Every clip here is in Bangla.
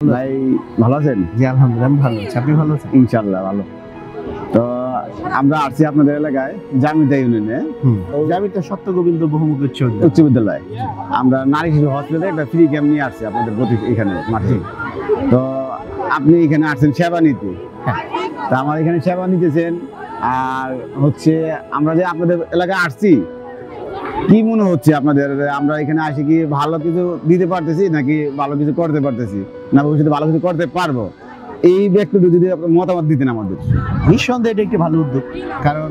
ভাই ভালো আছেন? জি আলহামদুলিল্লাহ আমি ভালো আছি। আপনি ভালো আছেন? ইনশাআল্লাহ ভালো। তো আমরা আসছি আপনাদের এলাকায় জামিতা ইউনিয়নে জামিতা সত্যগোবিন্দ বহুমুখী উচ্চ বিদ্যালয়। আমরা নারী শিশু হসপিটালে একটা ফ্রি ক্যাম্প নিয়ে আসছি আপনাদের এখানে মাঠে। তো আপনি এখানে আসছেন সেবা নিতে। তা আমার এখানে সেবা নিতেছেন আর হচ্ছে আমরা যে আপনাদের এলাকায় আসছি কি মনে হচ্ছে আপনাদের? আমরা এখানে আসি কি ভালো কিছু দিতে পারতেছি নাকি ভালো কিছু করতে পারতেছি না ভবিষ্যতে ভালো কিছু করতে পারবো? এই ব্যক্তিটা যদি আপনার মতামত দিতেন আমাদের। নিঃসন্দেহে এটা একটি ভালো উদ্যোগ, কারণ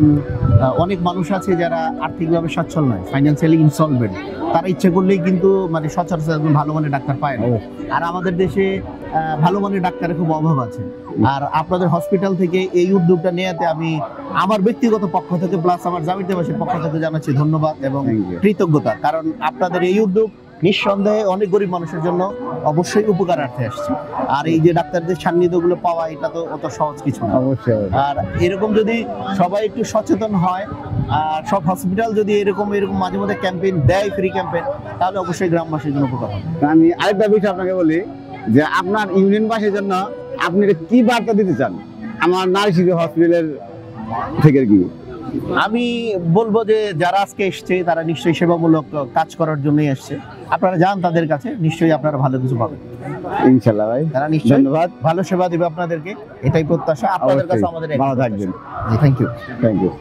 অনেক মানুষ আছে যারা আর্থিকভাবে সচ্ছল নয়, ফাইন্যান্সিয়ালি ইনসলভেন্ট। তারা ইচ্ছে করলেই কিন্তু মানে সচরাচর একজন ভালো মানের ডাক্তার পায় না। আর আমাদের দেশে ভালো মানের ডাক্তারের খুব অভাব আছে। আর আপনাদের হসপিটাল থেকে এই উদ্যোগটা নেওয়াতে আমি আমার ব্যক্তিগত পক্ষ থেকে প্লাস আমার জামিতাবাসীর পক্ষ থেকে জানাচ্ছি ধন্যবাদ এবং কৃতজ্ঞতা। কারণ আপনাদের এই উদ্যোগ নিঃসন্দেহে অনেক গরিব মানুষের জন্য অবশ্যই উপকারার্থে আসছে। আর এই যে ডাক্তারদের সান্নিধ্যগুলো পাওয়া, এটা তো অত সহজ কিছু না। অবশ্যই। আর এরকম যদি সবাই একটু সচেতন হয় আর সব হসপিটাল যদি এরকম মাঝে মধ্যে ক্যাম্পেইন দেয়, ফ্রি ক্যাম্পেইন, তাহলে অবশ্যই গ্রামবাসীর জন্য উপকার হবে। আমি আরেকটা বিষয় আপনাকে বলি যে আপনার ইউনিয়নবাসীর জন্য আপনি কি বার্তা দিতে চান আমার নারী শিশু হসপিটালের থেকে? কি আমি বলবো যে যারা আজকে এসছে তারা নিশ্চয়ই সেবামূলক কাজ করার জন্যই এসছে। আপনারা যান তাদের কাছে, নিশ্চয়ই আপনারা ভালো কিছু পাবেন ইনশাআল্লাহ ভাই। তারা নিশ্চয়ই ধন্যবাদ, ভালো সেবা দিবে আপনাদেরকে, এটাই প্রত্যাশা। আপনাদের কাছে আমাদের ভালো থাকবেন। জি, থ্যাংক ইউ। Thank you.